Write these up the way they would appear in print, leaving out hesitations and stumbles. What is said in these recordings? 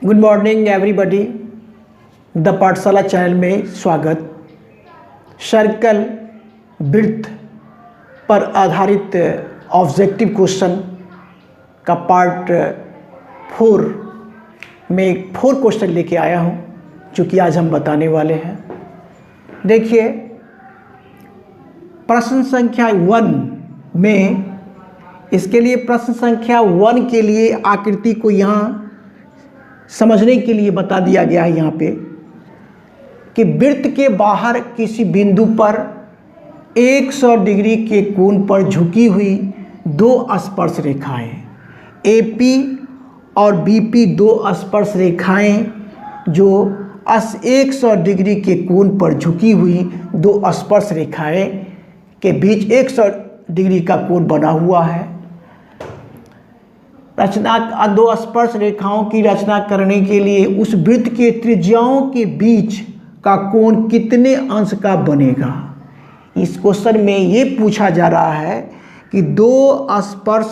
Good morning everybody. The पाठशाला channel में स्वागत। सर्कल वृत्त पर आधारित ऑब्जेक्टिव क्वेश्चन का पार्ट 4 में 4 क्वेश्चन लेके आया हूं, जो कि आज हम बताने वाले हैं। देखिए, प्रश्न संख्या 1 में, इसके लिए प्रश्न संख्या 1 के लिए आकृति को यहाँ समझने के लिए बता दिया गया है यहाँ पे कि वृत्त के बाहर किसी बिंदु पर 100 डिग्री के कोण पर झुकी हुई 2 स्पर्श रेखाएं AP और BP, 2 स्पर्श रेखाएं जो 100 डिग्री के कोण पर झुकी हुई 2 स्पर्श रेखाएं के बीच 100 डिग्री का कोण बना हुआ है। रचना 2 स्पर्श रेखाओं की रचना करने के लिए उस वृत्त के त्रिज्याओं के बीच का कोण कितने अंश का बनेगा। इस क्वेश्चन में ये पूछा जा रहा है कि 2 स्पर्श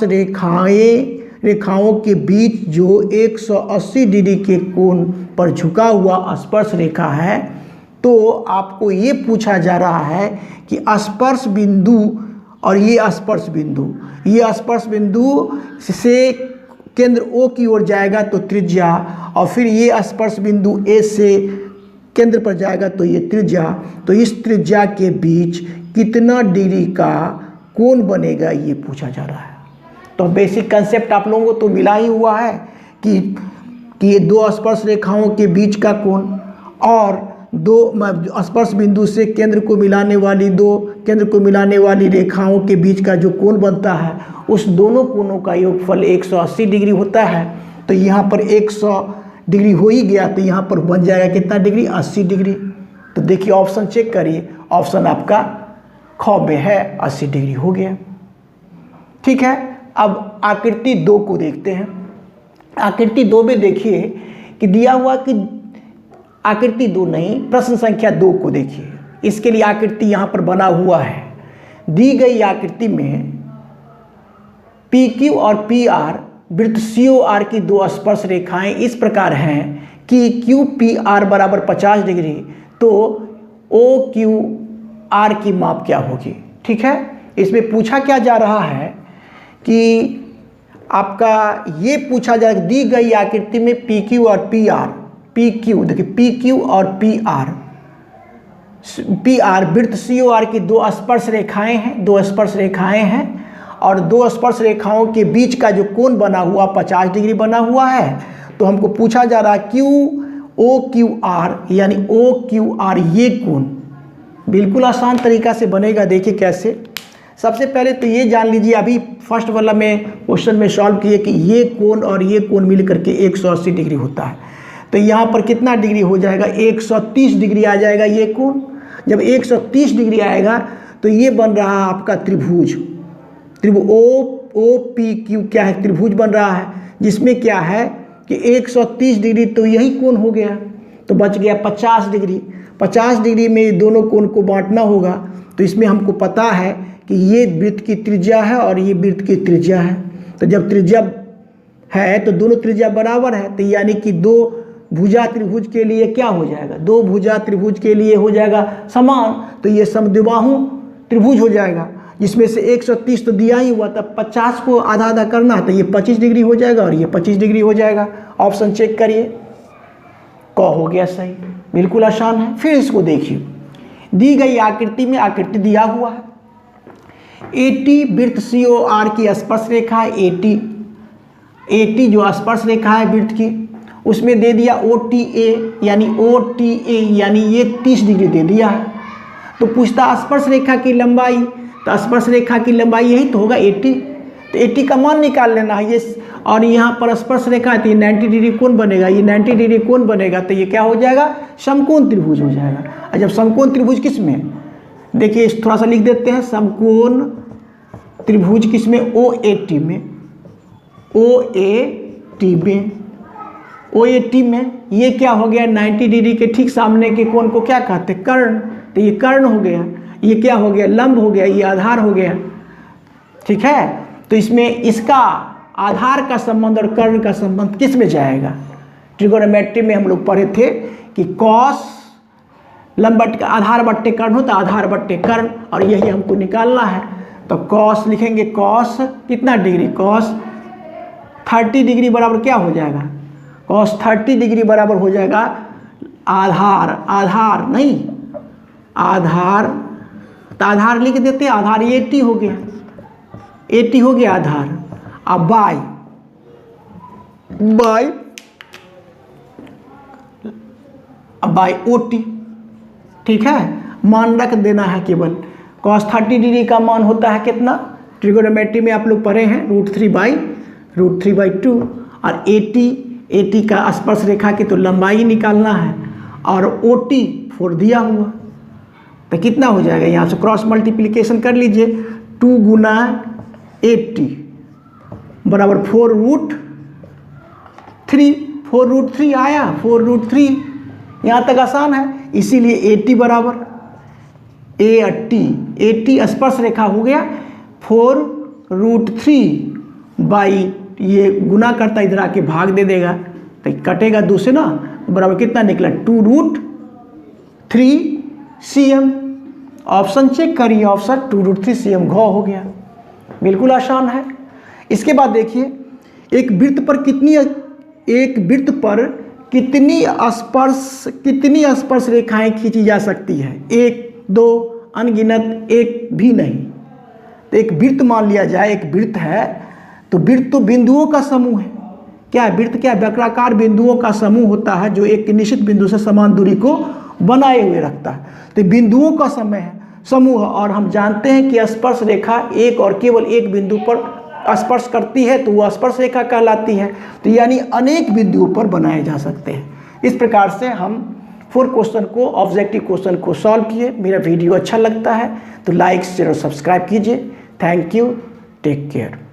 रेखाओं के बीच जो 180 डिग्री के कोण पर झुका हुआ स्पर्श रेखा है, तो आपको ये पूछा जा रहा है कि स्पर्श बिंदु और ये स्पर्श बिंदु से केंद्र O की ओर जाएगा तो त्रिज्या, और फिर ये स्पर्श बिंदु A से केंद्र पर जाएगा तो ये त्रिज्या। तो इस त्रिज्या के बीच कितना डिग्री का कोण बनेगा, ये पूछा जा रहा है। तो बेसिक कंसेप्ट आप लोगों को तो मिला ही हुआ है कि ये 2 स्पर्श रेखाओं के बीच का कोण और 2 स्पर्श बिंदु से केंद्र को मिलाने वाली रेखाओं के बीच का जो कोण बनता है, उस दोनों कोणों का योगफल 180 डिग्री होता है। तो यहाँ पर 100 डिग्री हो ही गया, तो यहाँ पर बन जाएगा कितना डिग्री, 80 डिग्री। तो देखिए ऑप्शन चेक करिए, ऑप्शन आपका ख में है, 80 डिग्री हो गया। ठीक है, अब आकृति 2 को देखते हैं। आकृति 2 में देखिए कि दिया हुआ कि आकृति 2 नहीं, प्रश्न संख्या 2 को देखिए। इसके लिए आकृति यहाँ पर बना हुआ है। दी गई आकृति में PQ और PR वृत्त COR की 2 स्पर्श रेखाएं इस प्रकार हैं कि QPR बराबर 50 डिग्री, तो OQR की माप क्या होगी। ठीक है, इसमें पूछा क्या जा रहा है कि आपका ये पूछा जा रहा है, दी गई आकृति में PQ और PR, देखिए PQ और PR वृत्त COR की 2 स्पर्श रेखाएं हैं और 2 स्पर्श रेखाओं के बीच का जो कोण बना हुआ 50 डिग्री बना हुआ है। तो हमको पूछा जा रहा है QOQR, यानी OQR ये कोण बिल्कुल आसान तरीका से बनेगा। देखिए कैसे। सबसे पहले तो ये जान लीजिए, अभी फर्स्ट वाला में क्वेश्चन में सॉल्व किए कि ये कोण और ये कोण मिल करके 180 डिग्री होता है। तो यहाँ पर कितना डिग्री हो जाएगा, 130 डिग्री आ जाएगा ये कोण। जब 130 डिग्री आएगा तो ये बन रहा है आपका त्रिभुज OPQ क्या है, त्रिभुज बन रहा है, जिसमें क्या है कि 130 डिग्री तो यही कोण हो गया, तो बच गया 50 डिग्री। 50 डिग्री में दोनों कोण को बांटना होगा। तो इसमें हमको पता है कि ये वृत्त की त्रिज्या है और ये वृत्त की त्रिज्या है। तो जब त्रिज्या है तो दोनों त्रिज्या बराबर है, तो यानी कि 2 भुजा त्रिभुज के लिए क्या हो जाएगा, 2 भुजा त्रिभुज के लिए हो जाएगा समान। तो ये समद्विबाहु त्रिभुज हो जाएगा, जिसमें से 130 तो दिया ही हुआ था, 50 को आधा आधा करना, तो ये 25 डिग्री हो जाएगा और ये 25 डिग्री हो जाएगा। ऑप्शन चेक करिए, क हो गया सही, बिल्कुल आसान है। फिर इसको देखिए, दी गई आकृति में आकृति दिया हुआ है, AT वृत्त COR की स्पर्श रेखा है। AT जो स्पर्श रेखा है वृत्त की, उसमें दे दिया OTA, यानी ये 30 डिग्री दे दिया है। तो पूछता स्पर्श रेखा की लंबाई, तो स्पर्श रेखा की लंबाई यही तो होगा 80। तो 80 का मान निकाल लेना है ये, और यहाँ पर स्पर्श रेखा है तो ये 90 डिग्री कोण बनेगा, ये 90 डिग्री कोण बनेगा, तो ये क्या हो जाएगा, समकोण त्रिभुज हो जाएगा। और जब समकोण त्रिभुज किस में, देखिए थोड़ा सा लिख देते हैं, समकोण त्रिभुज किस में, OAT में ये क्या हो गया, 90 डिग्री के ठीक सामने के कोण को क्या कहते हैं, कर्ण। तो ये कर्ण हो गया, ये क्या हो गया, लंब हो गया, ये आधार हो गया। ठीक है, तो इसमें इसका आधार का संबंध और कर्ण का संबंध किस में जाएगा, ट्रिगोनोमेट्री में हम लोग पढ़े थे कि कॉस लंबट का आधार बट्टे कर्ण होता है, आधार बट्टे कर्ण, और यही हमको निकालना है। तो कॉस लिखेंगे, कॉस कितना डिग्री, कॉस 30 डिग्री बराबर क्या हो जाएगा, कॉस 30 डिग्री बराबर हो जाएगा आधार, आधार नहीं आधार, तो आधार लिख देते, आधार 80 हो गया, 80 हो गया आधार। अब बाई, बाई अब बाई OT, ठीक है, मान रख देना है केवल। cos 30 डिग्री का मान होता है कितना, ट्रिगोनोमेट्री में आप लोग पढ़े हैं √3/2, और 80 का स्पर्श रेखा की तो लंबाई निकालना है, और OT 4 दिया हुआ, तो कितना हो जाएगा, यहाँ से क्रॉस मल्टीप्लिकेशन कर लीजिए, 2 गुना 80 बराबर 4√3 आया, 4√3, यहाँ तक आसान है। इसीलिए 80 बराबर A80 स्पर्श रेखा हो गया, 4√3 बाई, ये गुना करता इधर आके भाग दे देगा, तो कटेगा 2 से ना, बराबर कितना निकला 2√3 cm। ऑप्शन चेक करिए, ऑप्शन 2√3 cm घ हो गया, बिल्कुल आसान है। इसके बाद देखिए, एक वृत्त पर कितनी स्पर्श रेखाएं खींची जा सकती है, 1, 2, अनगिनत, एक भी नहीं। तो एक वृत्त मान लिया जाए, एक वृत्त है, तो वृत्त तो बिंदुओं का समूह है। क्या वृत्त, क्या वक्राकार बिंदुओं का समूह होता है जो एक निश्चित बिंदु से समान दूरी को बनाए हुए रखता है। तो बिंदुओं का समूह, और हम जानते हैं कि स्पर्श रेखा एक और केवल एक बिंदु पर स्पर्श करती है तो वह स्पर्श रेखा कहलाती है। तो यानी अनेक बिंदुओं पर बनाए जा सकते हैं। इस प्रकार से हम 4 क्वेश्चन को, ऑब्जेक्टिव क्वेश्चन को सॉल्व किए। मेरा वीडियो अच्छा लगता है तो लाइक, शेयर और सब्सक्राइब कीजिए। Thank you, take care.